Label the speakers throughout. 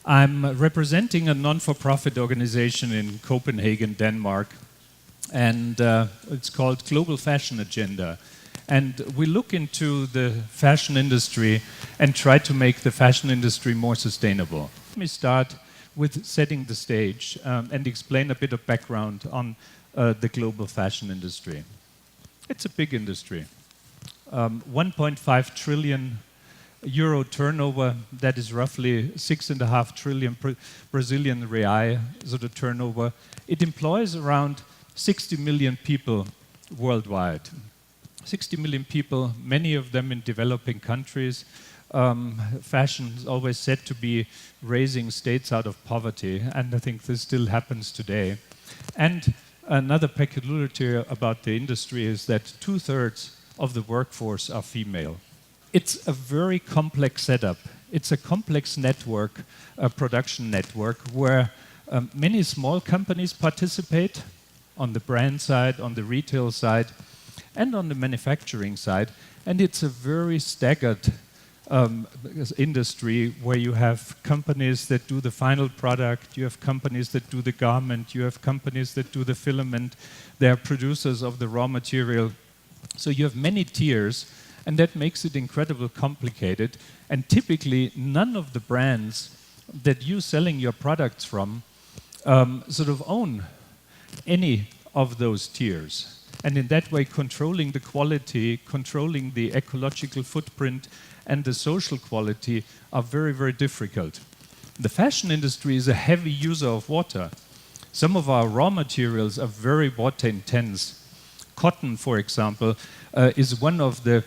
Speaker 1: I'm representing a non-for-profit organization in Copenhagen, Denmark, and it's called Global Fashion Agenda. And we look into the fashion industry and try to make the fashion industry more sustainable. Let me start with setting the stage and explain a bit of background on the global fashion industry. It's a big industry. 1.5 trillion euro turnover, that is roughly 6.5 trillion Brazilian real sort of turnover. It employs around 60 million people worldwide. 60 million people, many of them in developing countries. Fashion is always said to be raising states out of poverty, and I think this still happens today. And another peculiarity about the industry is that 2/3 of the workforce are female. It's a very complex setup. It's a complex network, a production network, where many small companies participate on the brand side, on the retail side, and on the manufacturing side. And it's a very staggered industry where you have companies that do the final product, you have companies that do the garment, you have companies that do the filament, they are producers of the raw material. So you have many tiers, and that makes it incredibly complicated. And typically, none of the brands that you're selling your products from sort of own any of those tiers. And in that way, controlling the quality, controlling the ecological footprint, and the social quality are very, very difficult. The fashion industry is a heavy user of water. Some of our raw materials are very water intense. Cotton, for example, is one of the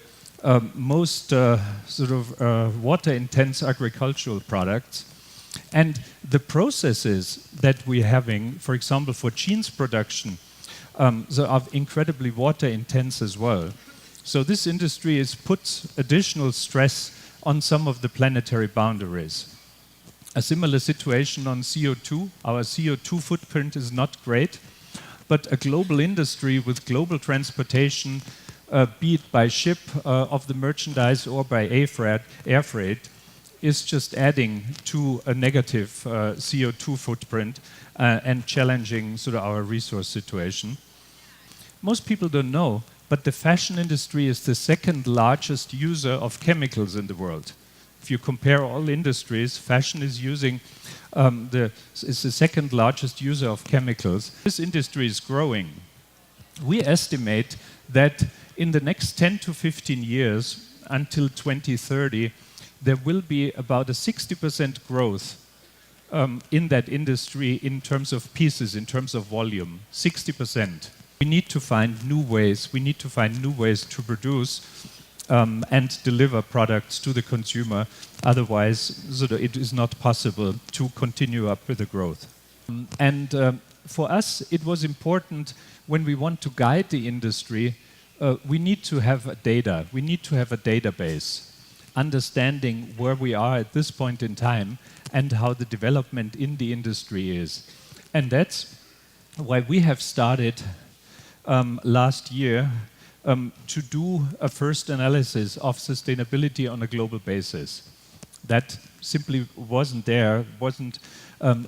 Speaker 1: most water intense agricultural products. And the processes that we're having, for example, for jeans production, are incredibly water intense as well. So this industry puts additional stress on some of the planetary boundaries. A similar situation on CO2. Our CO2 footprint is not great, but a global industry with global transportation, be it by ship of the merchandise or by air freight, is just adding to a negative CO2 footprint and challenging sort of our resource situation. Most people don't know, but the fashion industry is the second largest user of chemicals in the world. If you compare all industries, fashion is the second largest user of chemicals. This industry is growing. We estimate that in the next 10 to 15 years, until 2030, there will be about a 60% growth in that industry in terms of pieces, in terms of volume, 60%. We need to find new ways. We need to find new ways to produce and deliver products to the consumer. Otherwise, it is not possible to continue up with the growth. For us, it was important when we want to guide the industry, we need to have data. We need to have a database, understanding where we are at this point in time and how the development in the industry is. And that's why we have started last year to do a first analysis of sustainability on a global basis. That simply wasn't there, wasn't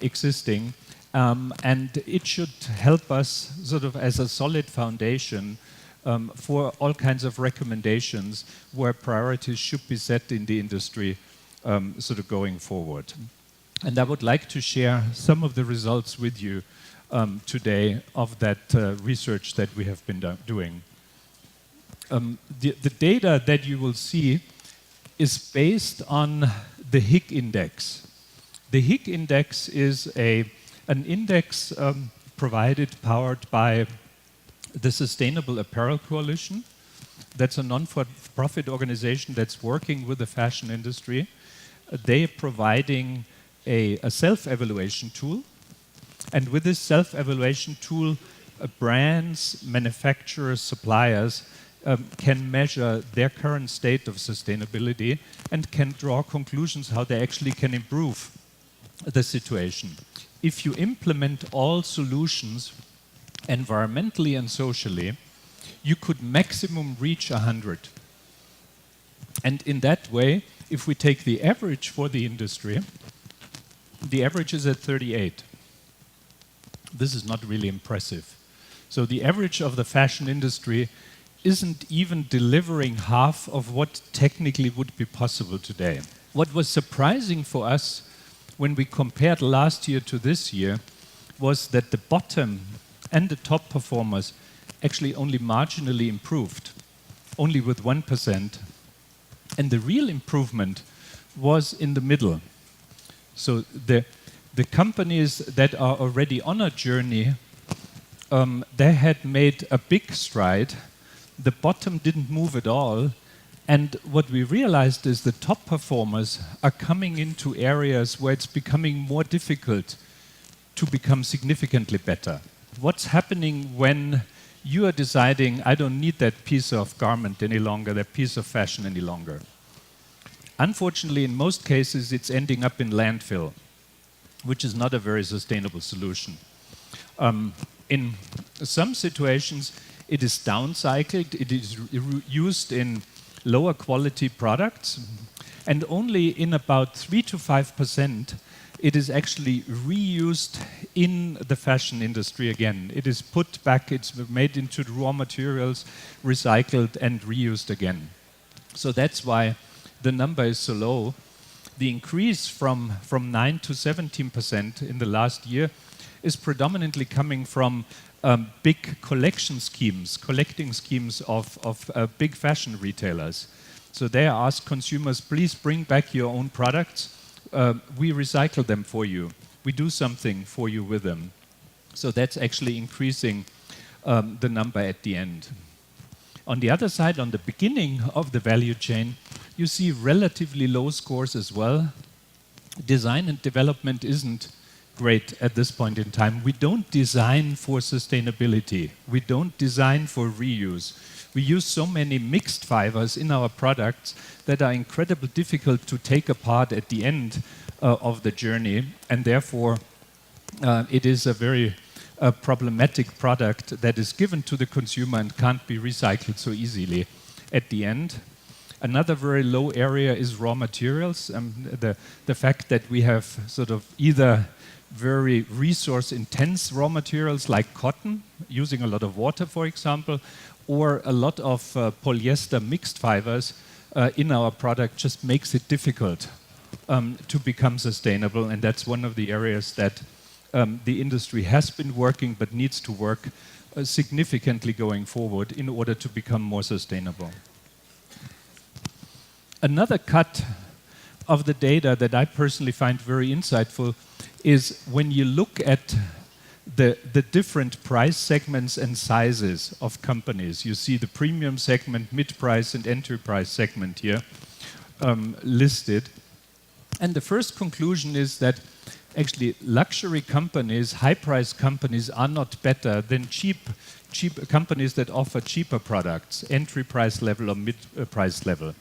Speaker 1: existing, and it should help us sort of as a solid foundation for all kinds of recommendations where priorities should be set in the industry sort of going forward. And I would like to share some of the results with you today of that research that we have been doing. The data that you will see is based on the HIG index. The HIG index is an index powered by the Sustainable Apparel Coalition. That's a non-for-profit organization that's working with the fashion industry. They are providing a self-evaluation tool. And with this self-evaluation tool, brands, manufacturers, suppliers can measure their current state of sustainability and can draw conclusions how they actually can improve the situation. If you implement all solutions environmentally and socially, you could maximum reach 100. And in that way, if we take the average for the industry, the average is at 38. This is not really impressive. So the average of the fashion industry isn't even delivering half of what technically would be possible today. What was surprising for us when we compared last year to this year was that the bottom and the top performers actually only marginally improved, only with 1%. And the real improvement was in the middle. So the companies that are already on a journey, they had made a big stride. The bottom didn't move at all. And what we realized is the top performers are coming into areas where it's becoming more difficult to become significantly better. What's happening when you are deciding, I don't need that piece of garment any longer, that piece of fashion any longer? Unfortunately, in most cases, it's ending up in landfill, which is not a very sustainable solution. In some situations, it is downcycled, it is used in lower quality products, and only in about 3 to 5% it is actually reused in the fashion industry again. It is put back, it's made into raw materials, recycled and reused again. So that's why the number is so low. The increase from 9 to 17% in the last year is predominantly coming from big collecting schemes of big fashion retailers. So they ask consumers, please bring back your own products. We recycle them for you. We do something for you with them. So that's actually increasing the number at the end. On the other side, on the beginning of the value chain, you see relatively low scores as well. Design and development isn't great at this point in time. We don't design for sustainability. We don't design for reuse. We use so many mixed fibers in our products that are incredibly difficult to take apart at the end of the journey, and therefore it is a very problematic product that is given to the consumer and can't be recycled so easily at the end. Another very low area is raw materials. The fact that we have sort of either very resource-intense raw materials like cotton, using a lot of water, for example, or a lot of polyester mixed fibers in our product just makes it difficult to become sustainable, and that's one of the areas that the industry has been working but needs to work significantly going forward in order to become more sustainable. Another cut of the data that I personally find very insightful is when you look at the different price segments and sizes of companies. You see the premium segment, mid-price and entry-price segment here listed. And the first conclusion is that actually luxury companies, high-price companies are not better than cheap companies that offer cheaper products, entry-price level or mid-price level.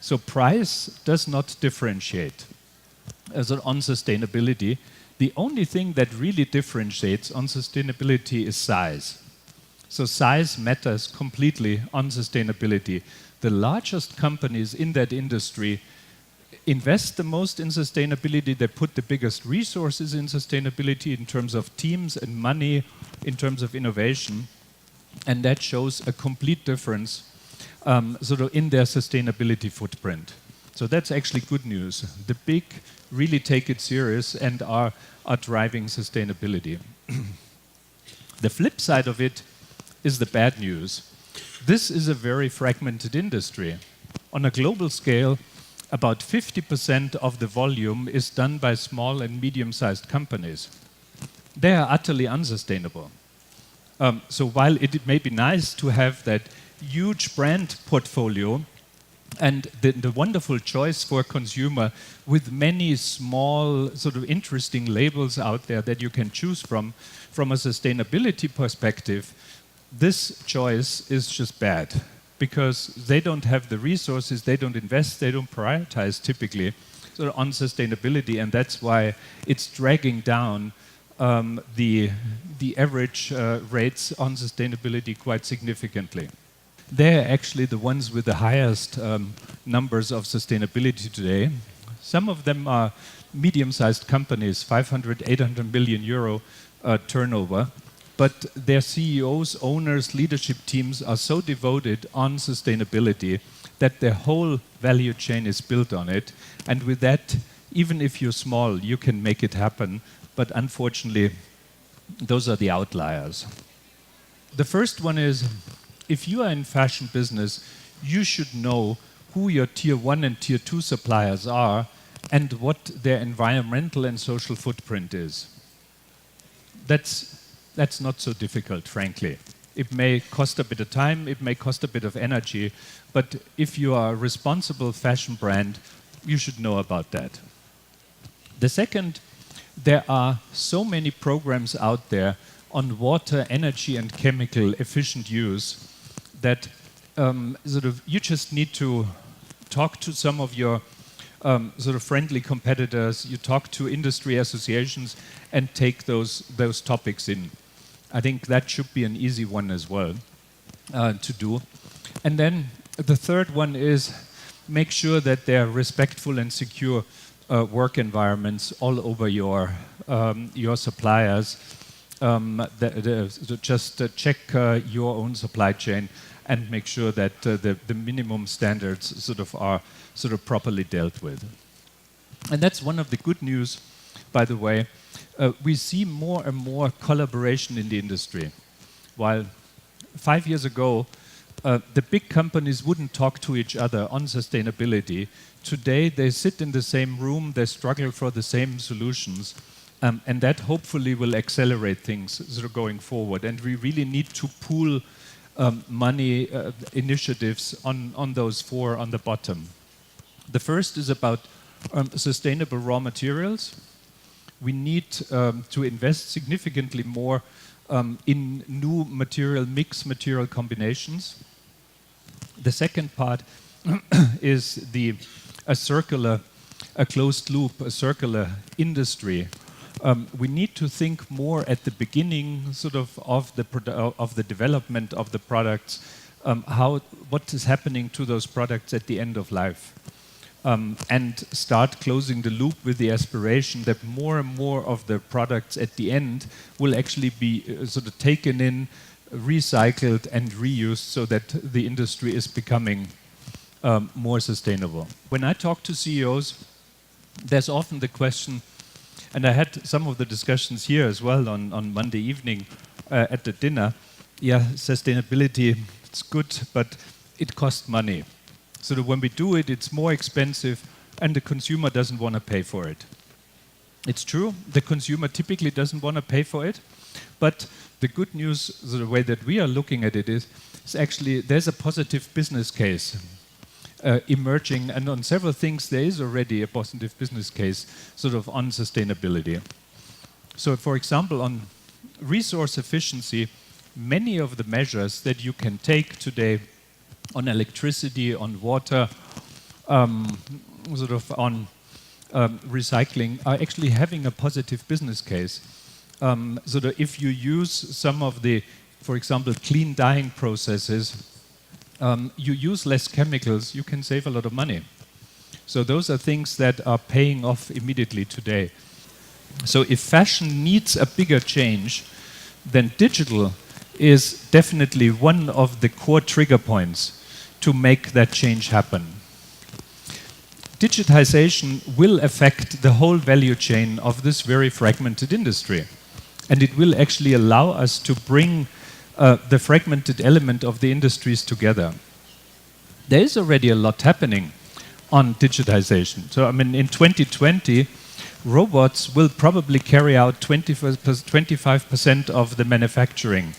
Speaker 1: So price does not differentiate on sustainability. The only thing that really differentiates on sustainability is size. So size matters completely on sustainability. The largest companies in that industry invest the most in sustainability. They put the biggest resources in sustainability in terms of teams and money, in terms of innovation. And that shows a complete difference sort of in their sustainability footprint. So that's actually good news. The big really take it serious and are driving sustainability. The flip side of it is the bad news. This is a very fragmented industry. On a global scale, about 50% of the volume is done by small and medium-sized companies. They are utterly unsustainable. So while it may be nice to have that huge brand portfolio and the wonderful choice for a consumer with many small sort of interesting labels out there that you can choose from a sustainability perspective, this choice is just bad because they don't have the resources, they don't invest, they don't prioritize typically sort of on sustainability, and that's why it's dragging down the average rates on sustainability quite significantly. They're actually the ones with the highest numbers of sustainability today. Some of them are medium-sized companies, 500, 800 million euro turnover, but their CEOs, owners, leadership teams are so devoted on sustainability that their whole value chain is built on it. And with that, even if you're small, you can make it happen. But unfortunately, those are the outliers. The first one is, if you are in fashion business, you should know who your tier 1 and tier 2 suppliers are and what their environmental and social footprint is. That's not so difficult, frankly. It may cost a bit of time, it may cost a bit of energy, but if you are a responsible fashion brand, you should know about that. The second, there are so many programs out there on water, energy, and chemical efficient use that you just need to talk to some of your friendly competitors, you talk to industry associations and take those topics in. I think that should be an easy one as well to do. And then the third one is make sure that there are respectful and secure work environments all over your suppliers. Just check your own supply chain and make sure that the minimum standards are properly dealt with. And that's one of the good news, by the way. We see more and more collaboration in the industry. While 5 years ago, the big companies wouldn't talk to each other on sustainability, today they sit in the same room, they struggle for the same solutions, and that hopefully will accelerate things going forward. And we really need to pool money initiatives on those four on the bottom. The first is about sustainable raw materials. We need to invest significantly more in new material mix, material combinations. The second part is a closed loop, a circular industry. We need to think more at the beginning, of the development of the products, what is happening to those products at the end of life, and start closing the loop with the aspiration that more and more of the products at the end will actually be taken in, recycled, and reused, so that the industry is becoming more sustainable. When I talk to CEOs, there's often the question. And I had some of the discussions here as well on Monday evening at the dinner. Yeah, sustainability, it's good, but it costs money. So that when we do it, it's more expensive and the consumer doesn't want to pay for it. It's true, the consumer typically doesn't want to pay for it, but the good news, the way that we are looking at it is actually there's a positive business case emerging, and on several things there is already a positive business case on sustainability. So for example, on resource efficiency, many of the measures that you can take today on electricity, on water, on recycling are actually having a positive business case. So that if you use some of the, for example, clean dyeing processes, you use less chemicals, you can save a lot of money. So those are things that are paying off immediately today. So if fashion needs a bigger change, then digital is definitely one of the core trigger points to make that change happen. Digitization will affect the whole value chain of this very fragmented industry. And it will actually allow us to bring the fragmented element of the industries together. There is already a lot happening on digitization. So, in 2020, robots will probably carry out 25% of the manufacturing.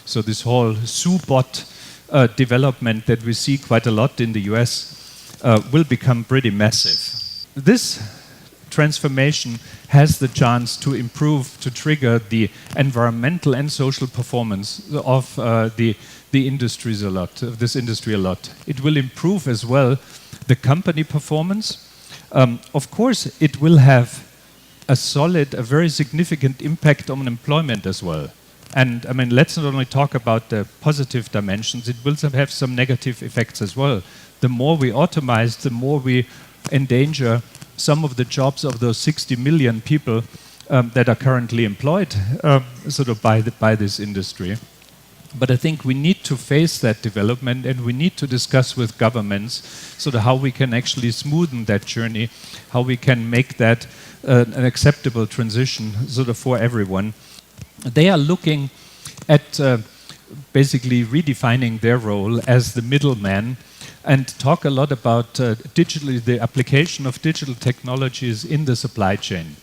Speaker 1: So this whole Subot development that we see quite a lot in the US will become pretty massive. This transformation has the chance to improve, to trigger the environmental and social performance of the industries a lot, of this industry a lot. It will improve as well the company performance. Of course, it will have a very significant impact on employment as well. And let's not only talk about the positive dimensions, it will have some negative effects as well. The more we automate, the more we endanger some of the jobs of those 60 million people that are currently employed sort of by this industry. But I think we need to face that development, and we need to discuss with governments sort of how we can actually smoothen that journey, how we can make that an acceptable transition sort of for everyone. They are looking at basically redefining their role as the middleman and talk a lot about the application of digital technologies in the supply chain.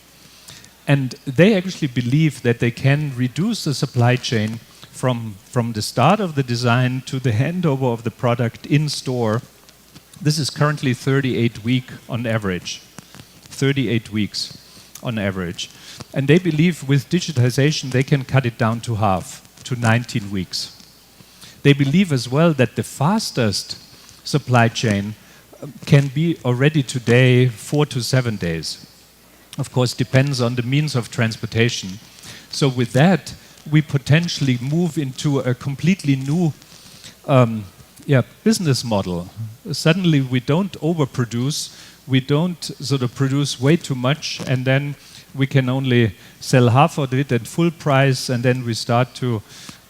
Speaker 1: And they actually believe that they can reduce the supply chain from the start of the design to the handover of the product in store. This is currently 38 weeks on average. 38 weeks on average. And they believe with digitization they can cut it down to half, to 19 weeks. They believe as well that the fastest supply chain can be already today 4 to 7 days. Of course, depends on the means of transportation. So with that, we potentially move into a completely new business model. Suddenly we don't overproduce, we don't sort of produce way too much, and then we can only sell half of it at full price, and then we start to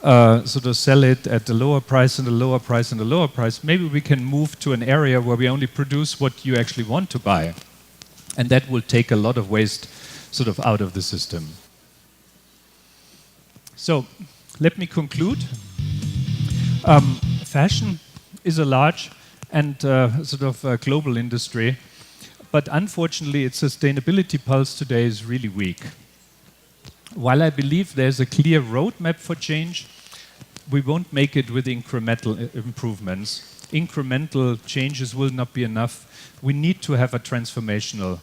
Speaker 1: sort of sell it at a lower price and a lower price and a lower price. Maybe we can move to an area where we only produce what you actually want to buy. And that will take a lot of waste sort of out of the system. So let me conclude. Fashion is a large and sort of global industry, but unfortunately its sustainability pulse today is really weak. While I believe there's a clear roadmap for change, we won't make it with incremental improvements. Incremental changes will not be enough. We need to have a transformational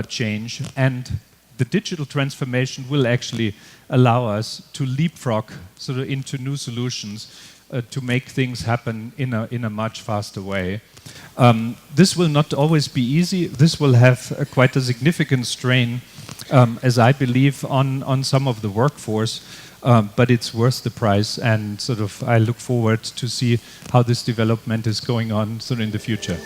Speaker 1: change, and the digital transformation will actually allow us to leapfrog sort of into new solutions to make things happen in a much faster way. This will not always be easy. This will have quite a significant strain, as I believe, on some of the workforce, but it's worth the price, and sort of I look forward to see how this development is going on sort of in the future.